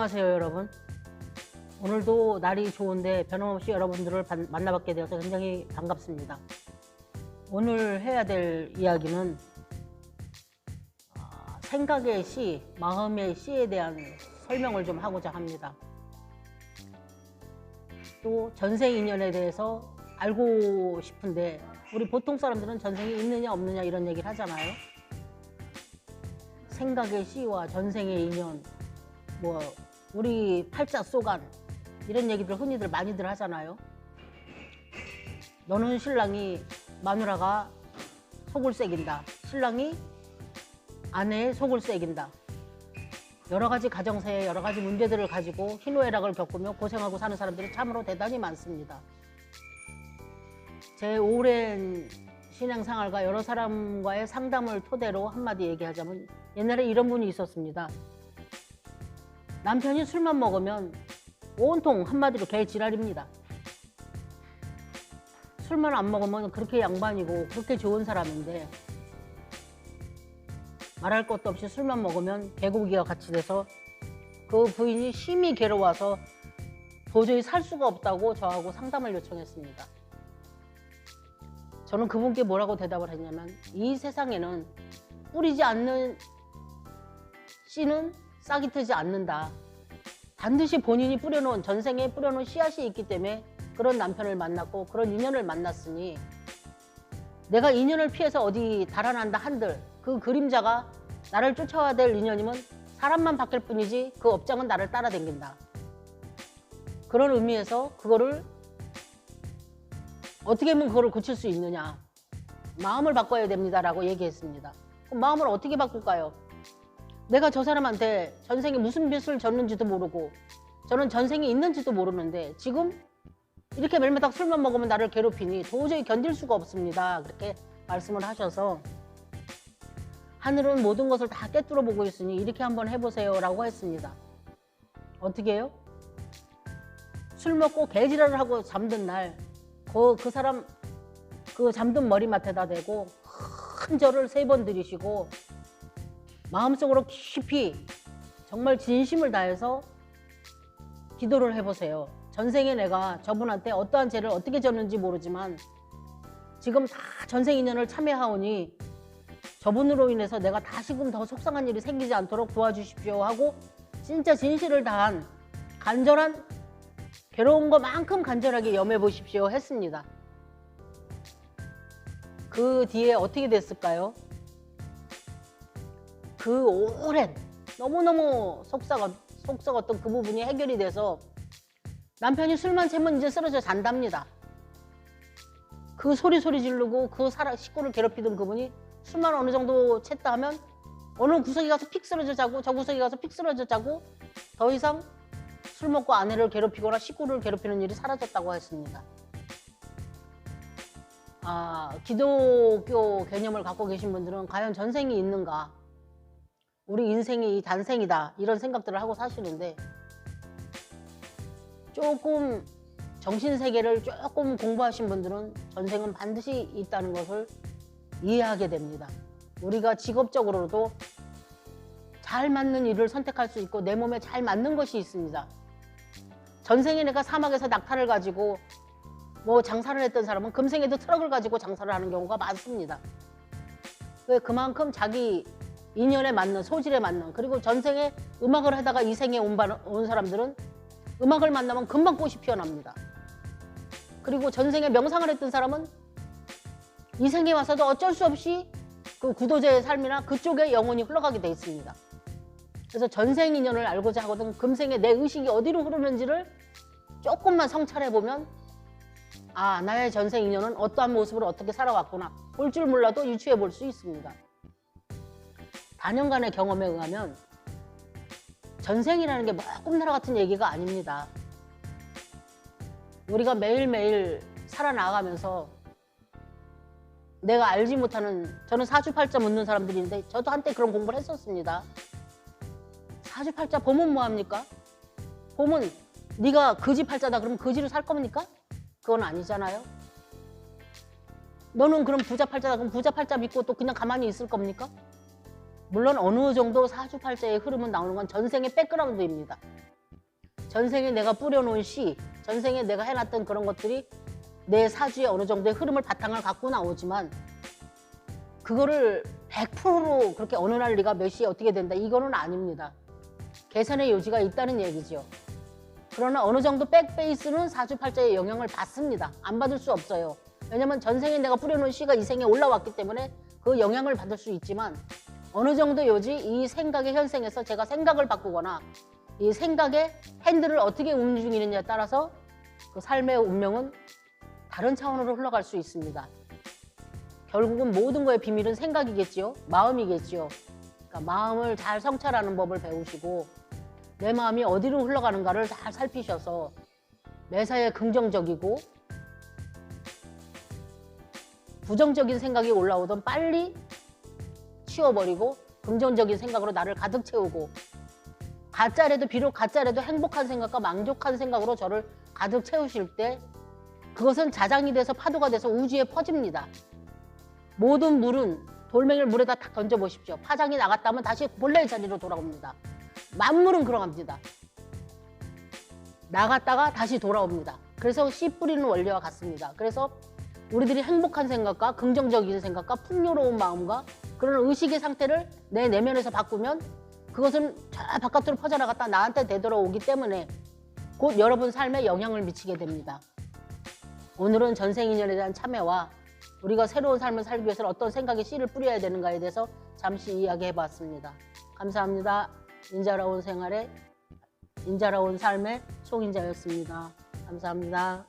안녕하세요 여러분. 오늘도 날이 좋은데 변함없이 여러분들을 만나뵙게 되어서 굉장히 반갑습니다. 오늘 해야 될 이야기는 생각의 시, 마음의 시에 대한 설명을 좀 하고자 합니다. 또 전생 인연에 대해서 알고 싶은데 우리 보통 사람들은 전생이 있느냐 없느냐 이런 얘기를 하잖아요. 생각의 시와 전생의 인연, 뭐 우리 팔자 소간 이런 얘기들 흔히들 많이들 하잖아요. 너는 신랑이 마누라가 속을 새긴다, 신랑이 아내의 속을 새긴다, 여러 가지 가정사에 여러 가지 문제들을 가지고 희노애락을 겪으며 고생하고 사는 사람들이 참으로 대단히 많습니다. 제 오랜 신앙생활과 여러 사람과의 상담을 토대로 한마디 얘기하자면, 옛날에 이런 분이 있었습니다. 남편이 술만 먹으면 온통 한마디로 개지랄입니다. 술만 안 먹으면 그렇게 양반이고 그렇게 좋은 사람인데 말할 것도 없이 술만 먹으면 개고기가 같이 돼서 그 부인이 심히 괴로워서 도저히 살 수가 없다고 저하고 상담을 요청했습니다. 저는 그분께 뭐라고 대답을 했냐면, 이 세상에는 뿌리지 않는 씨는 싹이 트지 않는다. 반드시 본인이 뿌려놓은, 전생에 뿌려놓은 씨앗이 있기 때문에 그런 남편을 만났고 그런 인연을 만났으니, 내가 인연을 피해서 어디 달아난다 한들 그 그림자가 나를 쫓아와야 될 인연이면 사람만 바뀔 뿐이지 그 업장은 나를 따라다닌다. 그런 의미에서 그거를 어떻게 하면 그거를 고칠 수 있느냐, 마음을 바꿔야 됩니다라고 얘기했습니다. 그럼 마음을 어떻게 바꿀까요? 내가 저 사람한테 전생에 무슨 빚을 졌는지도 모르고 저는 전생이 있는지도 모르는데 지금 이렇게 매일마다 술만 먹으면 나를 괴롭히니 도저히 견딜 수가 없습니다. 그렇게 말씀을 하셔서, 하늘은 모든 것을 다 꿰뚫어 보고 있으니 이렇게 한번 해보세요 라고 했습니다. 어떻게 해요? 술 먹고 개지랄을 하고 잠든 날 그 사람 그 잠든 머리맡에다 대고 큰 절을 3번 들이시고 마음속으로 깊이 정말 진심을 다해서 기도를 해보세요. 전생에 내가 저분한테 어떠한 죄를 어떻게 졌는지 모르지만 지금 다 전생 인연을 참여하오니 저분으로 인해서 내가 다시금 더 속상한 일이 생기지 않도록 도와주십시오 하고 진짜 진실을 다한 간절한, 괴로운 것만큼 간절하게 염해 보십시오 했습니다. 그 뒤에 어떻게 됐을까요? 그 오랜 너무너무 속썩었던 그 부분이 해결이 돼서 남편이 술만 채면 이제 쓰러져 잔답니다. 그 소리 지르고 그 식구를 괴롭히던 그분이 술만 어느 정도 챘다 하면 어느 구석에 가서 픽 쓰러져 자고 저 구석에 가서 픽 쓰러져 자고 더 이상 술 먹고 아내를 괴롭히거나 식구를 괴롭히는 일이 사라졌다고 했습니다. 기독교 개념을 갖고 계신 분들은 과연 전생이 있는가, 우리 인생이 단생이다 이런 생각들을 하고 사시는데, 조금 정신세계를 조금 공부하신 분들은 전생은 반드시 있다는 것을 이해하게 됩니다. 우리가 직업적으로도 잘 맞는 일을 선택할 수 있고 내 몸에 잘 맞는 것이 있습니다. 전생에 내가 사막에서 낙타를 가지고 뭐 장사를 했던 사람은 금생에도 트럭을 가지고 장사를 하는 경우가 많습니다. 그만큼 자기 인연에 맞는, 소질에 맞는, 그리고 전생에 음악을 하다가 이 생에 온 사람들은 음악을 만나면 금방 꽃이 피어납니다. 그리고 전생에 명상을 했던 사람은 이 생에 와서도 어쩔 수 없이 그 구도자의 삶이나 그쪽에 영혼이 흘러가게 돼 있습니다. 그래서 전생 인연을 알고자 하거든 금생에 내 의식이 어디로 흐르는지를 조금만 성찰해보면, 나의 전생 인연은 어떠한 모습으로 어떻게 살아왔구나 볼 줄 몰라도 유추해 볼 수 있습니다. 다년간의 경험에 의하면 전생이라는 게 뭐 꿈나라 같은 얘기가 아닙니다. 우리가 매일매일 살아나가면서 내가 알지 못하는, 저는 사주팔자 묻는 사람들인데 저도 한때 그런 공부를 했었습니다. 사주팔자 보면 뭐합니까? 보면 네가 거지팔자다 그러면 거지로 살 겁니까? 그건 아니잖아요. 너는 그럼 부자팔자다 그럼 부자팔자 믿고 또 그냥 가만히 있을 겁니까? 물론 어느 정도 사주팔자의 흐름은 나오는 건 전생의 백그라운드입니다. 전생에 내가 뿌려놓은 씨, 전생에 내가 해놨던 그런 것들이 내 사주에 어느 정도의 흐름을 바탕을 갖고 나오지만 그거를 100%로 그렇게 어느 날 네가 몇 시에 어떻게 된다 이거는 아닙니다. 계산의 요지가 있다는 얘기죠. 그러나 어느 정도 백베이스는 사주팔자의 영향을 받습니다. 안 받을 수 없어요. 왜냐면 전생에 내가 뿌려놓은 씨가 이 생에 올라왔기 때문에 그 영향을 받을 수 있지만 어느 정도 요지 이 생각의 현생에서 제가 생각을 바꾸거나 이 생각의 핸들을 어떻게 움직이느냐에 따라서 그 삶의 운명은 다른 차원으로 흘러갈 수 있습니다. 결국은 모든 거의 비밀은 생각이겠지요. 마음이겠지요. 그러니까 마음을 잘 성찰하는 법을 배우시고 내 마음이 어디로 흘러가는가를 잘 살피셔서 매사에 긍정적이고 부정적인 생각이 올라오던 빨리 치워버리고 긍정적인 생각으로 나를 가득 채우고 가짜라도 비록 가짜라도 행복한 생각과 만족한 생각으로 저를 가득 채우실 때 그것은 자장이 돼서 파도가 돼서 우주에 퍼집니다. 모든 물은 돌멩이를 물에다 탁 던져보십시오. 파장이 나갔다면 다시 본래의 자리로 돌아옵니다. 만물은 그러합니다. 나갔다가 다시 돌아옵니다. 그래서 씨 뿌리는 원리와 같습니다. 그래서 우리들이 행복한 생각과 긍정적인 생각과 풍요로운 마음과 그런 의식의 상태를 내 내면에서 바꾸면 그것은 저 바깥으로 퍼져나갔다 나한테 되돌아오기 때문에 곧 여러분 삶에 영향을 미치게 됩니다. 오늘은 전생인연에 대한 참여와 우리가 새로운 삶을 살기 위해서는 어떤 생각에 씨를 뿌려야 되는가에 대해서 잠시 이야기해봤습니다. 감사합니다. 인자로운 생활의 인자로운 삶의 송인자였습니다. 감사합니다.